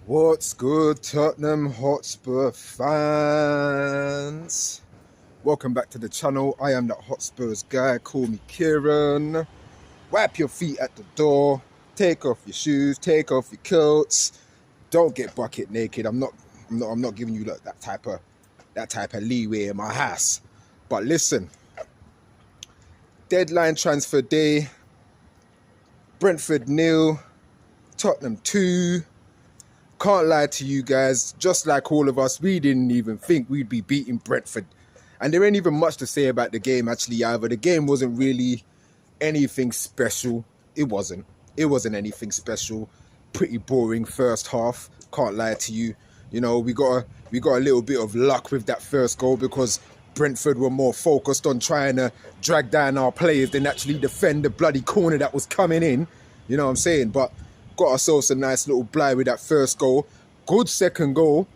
What's good, Tottenham Hotspur fans? Welcome back to the channel. I am that Hotspurs guy. Call me Kieran. Wipe your feet at the door. Take off your shoes. Take off your coats. Don't get bucket naked. I'm not giving you that type of leeway in my house. But listen, deadline transfer day. Brentford 0, Tottenham 2. Can't lie to you guys, just like all of us, we didn't even think we'd be beating Brentford. And there ain't even much to say about the game actually either. The game wasn't really anything special. It wasn't anything special. Pretty boring first half, can't lie to you. You know, we got a little bit of luck with that first goal because Brentford were more focused on trying to drag down our players than actually defend the bloody corner that was coming in. You know what I'm saying? But got ourselves a nice little blind with that first goal. Good second goal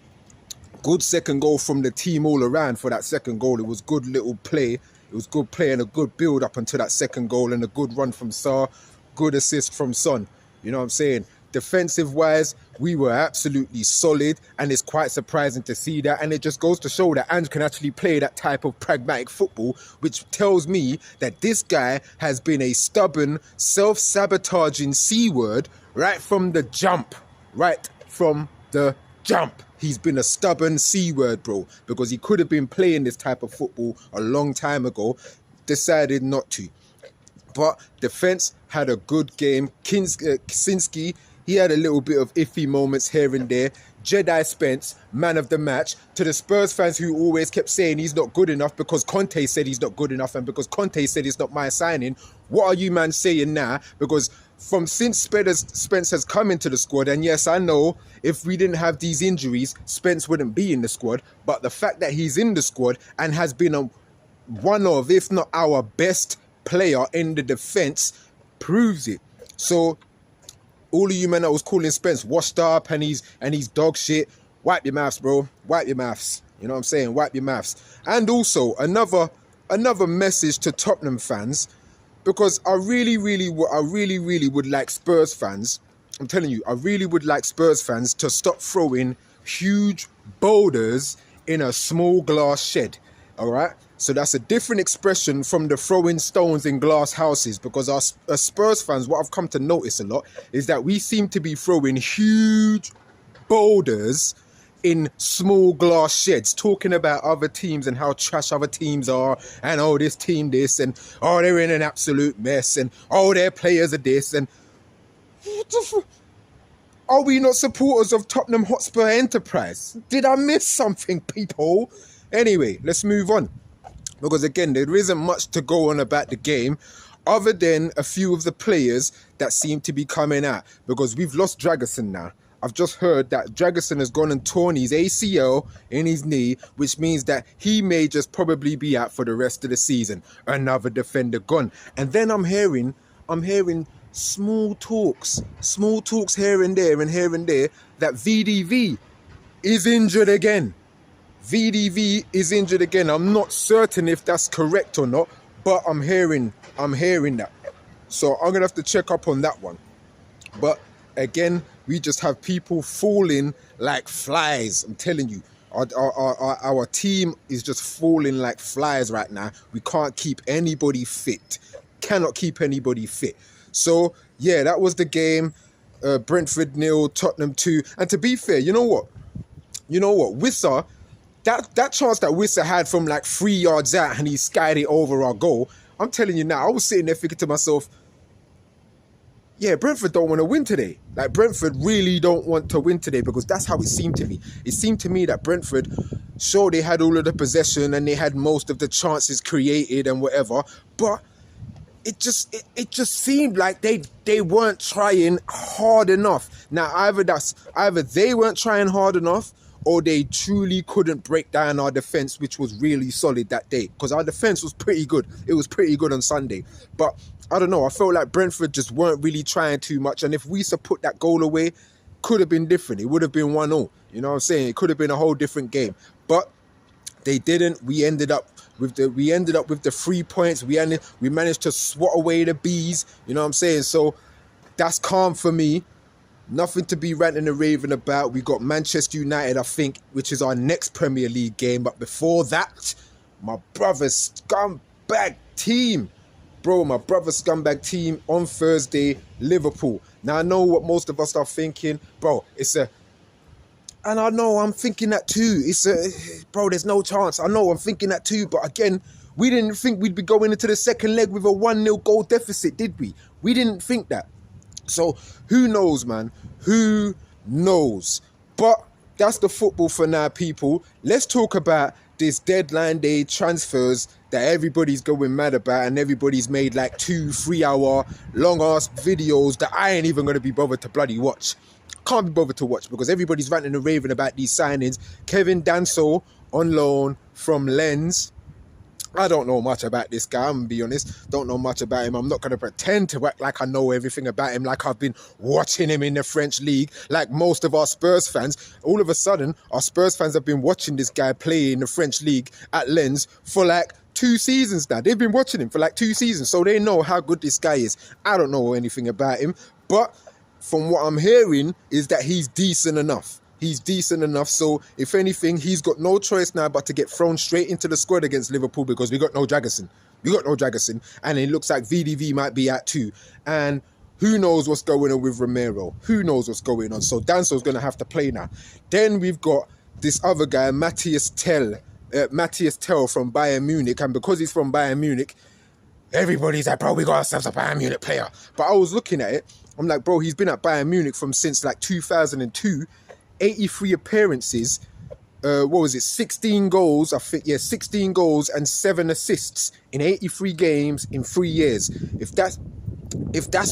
from the team all around for that second goal. It was good little play. It was good play and a good build up until that second goal and a good run from Sarr. Good assist from Son. You know what I'm saying? Defensive wise, we were absolutely solid, and it's quite surprising to see that. And it just goes to show that Ange can actually play that type of pragmatic football, which tells me that this guy has been a stubborn, self-sabotaging C-word right from the jump. He's been a stubborn C-word, bro, because he could have been playing this type of football a long time ago, decided not to. But defense had a good game. Kaczynski, he had a little bit of iffy moments here and there. Jedi Spence, man of the match. To the Spurs fans who always kept saying he's not good enough because Conte said he's not good enough and because Conte said it's not my signing, what are you man saying now? Because since Spence has come into the squad, and yes, I know if we didn't have these injuries, Spence wouldn't be in the squad. But the fact that he's in the squad and has been one of, if not our best player in the defense proves it. So all of you men that was calling Spence washed up and he's dog shit, wipe your mouths, bro. Wipe your mouths. You know what I'm saying? Wipe your mouths. And also another message to Tottenham fans, because I really would like Spurs fans. I'm telling you, I really would like Spurs fans to stop throwing huge boulders in a small glass shed. All right? So that's a different expression from the throwing stones in glass houses, because as Spurs fans, what I've come to notice a lot is that we seem to be throwing huge boulders in small glass sheds, talking about other teams and how trash other teams are, and oh, this team this, and oh, they're in an absolute mess, and oh, their players are this, and are we not supporters of Tottenham Hotspur Enterprise? Did I miss something, people? Anyway, let's move on. Because again, there isn't much to go on about the game other than a few of the players that seem to be coming out. Because we've lost Dragerson now. I've just heard that Dragerson has gone and torn his ACL in his knee, which means that he may just probably be out for the rest of the season. Another defender gone. And then I'm hearing small talks here and there that VDV is injured again. VDV is injured again. I'm not certain if that's correct or not, but I'm hearing that. So I'm going to have to check up on that one. But again, we just have people falling like flies. I'm telling you, our team is just falling like flies right now. We can't keep anybody fit. Cannot keep anybody fit. So, yeah, that was the game. Brentford 0, Tottenham 2. And to be fair, you know what? Wissa, that chance that Wissa had from like 3 yards out and he skied it over our goal, I'm telling you now, I was sitting there thinking to myself, yeah, Brentford don't want to win today. Like, Brentford really don't want to win today, because that's how it seemed to me. It seemed to me that Brentford, sure, they had all of the possession and they had most of the chances created and whatever, but it just seemed like they weren't trying hard enough. Now, either they weren't trying hard enough, or they truly couldn't break down our defense, which was really solid that day. Because our defense was pretty good. It was pretty good on Sunday. But I don't know. I felt like Brentford just weren't really trying too much. And if Wissa put that goal away, could have been different. It would have been 1-0. You know what I'm saying? It could have been a whole different game. But they didn't. We ended up with the 3 points. We managed to swat away the bees. You know what I'm saying? So that's calm for me. Nothing to be ranting and raving about. We got Manchester United, I think, which is our next Premier League game. But before that, my brother's scumbag team. Bro, my brother's scumbag team on Thursday, Liverpool. Now, I know what most of us are thinking. Bro, and I know I'm thinking that too. Bro, there's no chance. I know I'm thinking that too. But again, we didn't think we'd be going into the second leg with a 1-0 goal deficit, did we? We didn't think that. So who knows, man? Who knows? But that's the football for now, people. Let's talk about this deadline day transfers that everybody's going mad about, and everybody's made like 2-3 hour long ass videos that I ain't even going to be bothered to bloody watch. Can't be bothered to watch because everybody's ranting and raving about these signings. Kevin Danso on loan from Lens. I don't know much about this guy, I'm going to be honest. Don't know much about him. I'm not going to pretend to act like I know everything about him, like I've been watching him in the French league, like most of our Spurs fans. All of a sudden, our Spurs fans have been watching this guy play in the French league at Lens for like 2 seasons now. They've been watching him for like 2 seasons, so they know how good this guy is. I don't know anything about him, but from what I'm hearing is that he's decent enough. He's decent enough, so if anything, he's got no choice now but to get thrown straight into the squad against Liverpool because we got no Dragerson. And it looks like VDV might be out too. And who knows what's going on with Romero? Who knows what's going on? So Danso's going to have to play now. Then we've got this other guy, Matthias Tell from Bayern Munich. And because he's from Bayern Munich, everybody's like, bro, we got ourselves a Bayern Munich player. But I was looking at it. I'm like, bro, he's been at Bayern Munich since like 2002. 83 appearances, 16 goals, I think, 16 goals and 7 assists in 83 games in 3 years. If that's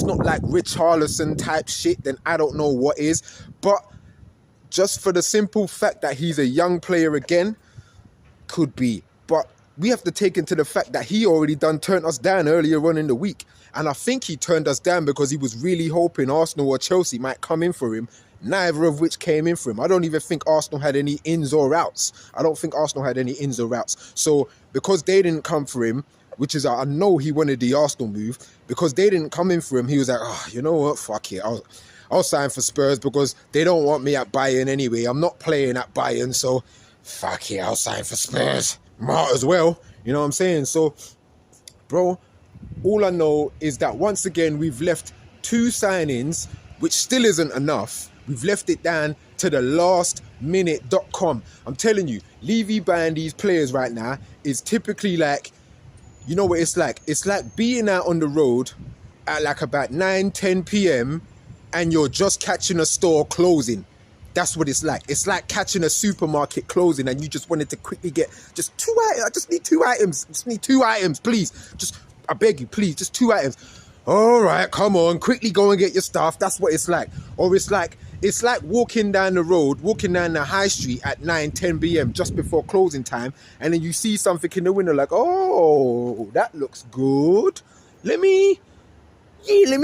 not like Richarlison type shit, then I don't know what is. But just for the simple fact that he's a young player again, could be. But we have to take into the fact that he already turned us down earlier on in the week. And I think he turned us down because he was really hoping Arsenal or Chelsea might come in for him, neither of which came in for him. I don't even think Arsenal had any ins or outs. So because they didn't come for him, which is, I know he wanted the Arsenal move, because they didn't come in for him, he was like, oh, you know what, fuck it, I'll sign for Spurs because they don't want me at Bayern anyway. I'm not playing at Bayern, so fuck it, I'll sign for Spurs. Might as well, you know what I'm saying? So, bro, all I know is that once again, we've left 2 signings, which still isn't enough. We've left it down to the lastminute.com. I'm telling you, Levy buying these players right now is typically like, you know what it's like? It's like being out on the road at like about 9-10 p.m. and you're just catching a store closing. That's what it's like. It's like catching a supermarket closing and you just wanted to quickly get just 2 items. I just need 2 items. Just need 2 items, please. I beg you, please, just 2 items. All right, come on, quickly go and get your stuff. That's what it's like. Or it's like walking down the high street at 9-10 p.m. just before closing time, and then you see something in the window like, oh, that looks good. Let me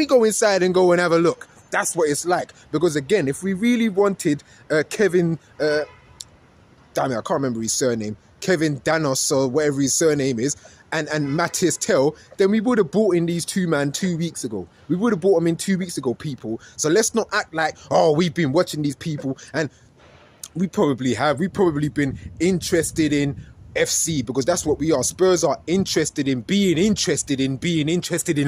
go inside and go and have a look. That's what it's like. Because again, if we really wanted Kevin, damn it, I can't remember his surname, Kevin Danos or whatever his surname is, and Matthias Tell, then we would have bought in these 2 men 2 weeks ago. We would have bought them in 2 weeks ago, people. So let's not act like, oh, we've been watching these people, and we probably have. We've probably been interested in FC, because that's what we are. Spurs are interested in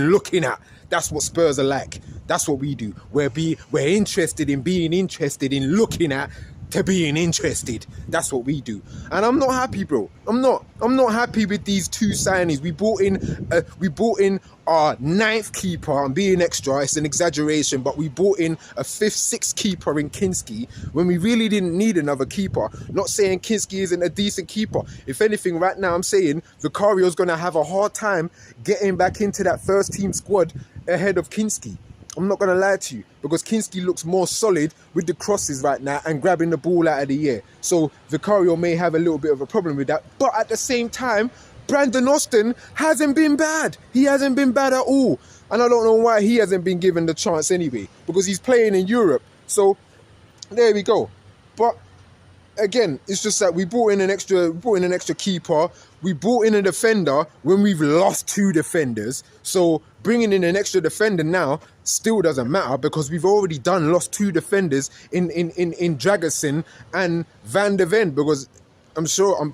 looking at. That's what Spurs are like. That's what we do. We're interested in being interested in looking at to being interested. That's what we do. And I'm not happy, bro. I'm not happy with these 2 signings. We bought in our 9th keeper. I'm being extra, it's an exaggeration, but we bought in a 5th, 6th keeper in Kinski when we really didn't need another keeper. Not saying Kinski isn't a decent keeper. If anything, right now I'm saying Vicario's going to have a hard time getting back into that first team squad ahead of Kinski. I'm not going to lie to you, because Kinski looks more solid with the crosses right now and grabbing the ball out of the air. So Vicario may have a little bit of a problem with that. But at the same time, Brandon Austin hasn't been bad. He hasn't been bad at all. And I don't know why he hasn't been given the chance anyway, because he's playing in Europe. So there we go. But again, it's just that we brought in an extra keeper. We brought in a defender when we've lost 2 defenders. So Bringing in an extra defender now still doesn't matter because we've already lost 2 defenders in Dragerson and Van der Ven, because I'm sure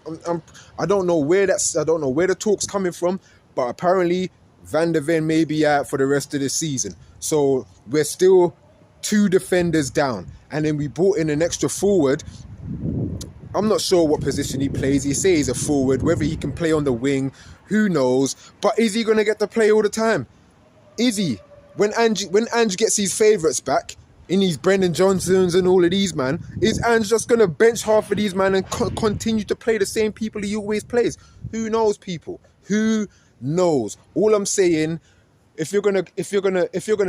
I don't know where the talk's coming from, but apparently Van der Ven may be out for the rest of the season. So we're still 2 defenders down, and then we brought in an extra forward. I'm not sure what position he plays. He says he's a forward. Whether he can play on the wing, who knows? But is he going to get to play all the time? Is he? When Ange gets his favourites back, in these Brendan Johnsons and all of these, man, is Ange just going to bench half of these, man, and continue to play the same people he always plays? Who knows, people? Who knows? All I'm saying, if you're gonna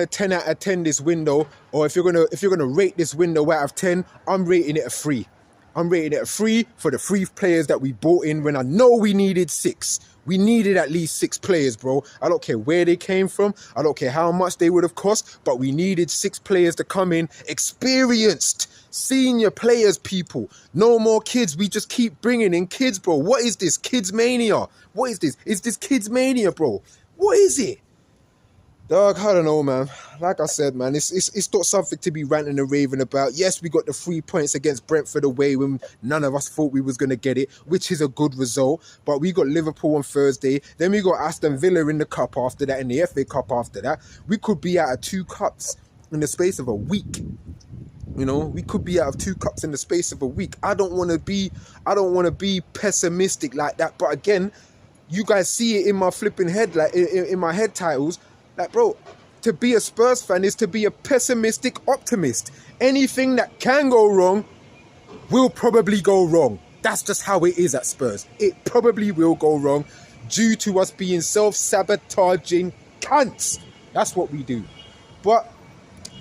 10 out of 10 this window, or if you're gonna rate this window out of 10, I'm rating it a 3. I'm rating it a 3 for the 3 players that we bought in when I know we needed 6. We needed at least 6 players, bro. I don't care where they came from. I don't care how much they would have cost, but we needed 6 players to come in. Experienced, senior players, people. No more kids. We just keep bringing in kids, bro. What is this? Kids mania. What is this? Is this kids mania, bro? What is it? Dog, I don't know, man. Like I said, man, it's not something to be ranting and raving about. Yes, we got the 3 points against Brentford away when none of us thought we was going to get it, which is a good result. But we got Liverpool on Thursday. Then we got Aston Villa in the Cup after that, in the FA Cup after that. We could be out of 2 cups in the space of a week. You know, we could be out of 2 cups in the space of a week. I don't want to be pessimistic like that. But again, you guys see it in my flipping head, like in my head titles. Like, bro, to be a Spurs fan is to be a pessimistic optimist. Anything that can go wrong will probably go wrong. That's just how it is at Spurs. It probably will go wrong due to us being self-sabotaging cunts. That's what we do. But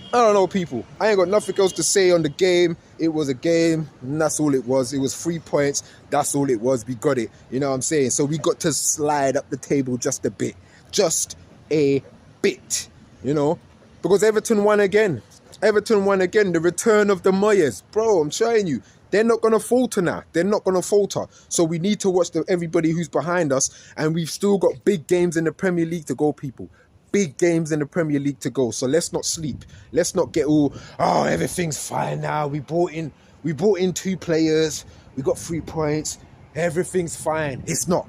I don't know, people. I ain't got nothing else to say on the game. It was a game, and that's all it was. It was 3 points. That's all it was. We got it. You know what I'm saying? So we got to slide up the table just a bit. Just a bit, you know, because Everton won again. The return of the Moyes. Bro, I'm showing you, they're not going to falter now. They're not going to falter. So we need to watch everybody who's behind us, and we've still got big games in the Premier League to go, people. Big games in the Premier League to go. So let's not sleep. Let's not get all, oh, everything's fine now. We brought in 2 players. We got 3 points. Everything's fine. It's not.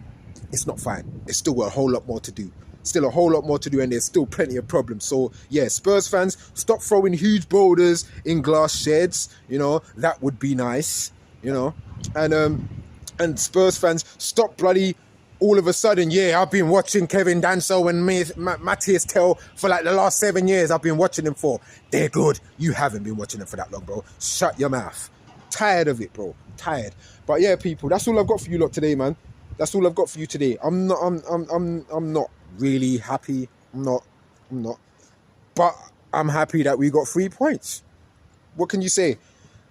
It's not fine. There's still a whole lot more to do. Still a whole lot more to do, and there's still plenty of problems. So yeah, Spurs fans, stop throwing huge boulders in glass sheds. You know, that would be nice. You know, and Spurs fans, stop bloody all of a sudden. Yeah, I've been watching Kevin Danso and Matthias Tell for like the last 7 years. I've been watching them for. They're good. You haven't been watching them for that long, bro. Shut your mouth. Tired of it, bro. Tired. But yeah, people, that's all I've got for you lot today, man. That's all I've got for you today. I'm not really happy. I'm not. But I'm happy that we got 3 points. What can you say?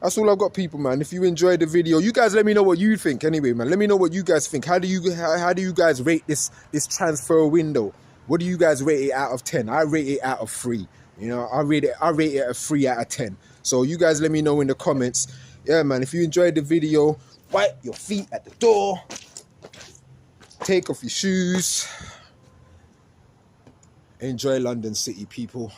That's all I've got, people, man. If you enjoyed the video, you guys let me know what you think anyway, man. Let me know what you guys think. How do you guys rate this transfer window? What do you guys rate it out of 10? I rate it out of 3. You know, I rate it a 3 out of 10. So you guys let me know in the comments. Yeah, man, if you enjoyed the video, wipe your feet at the door. Take off your shoes. Enjoy London City, people.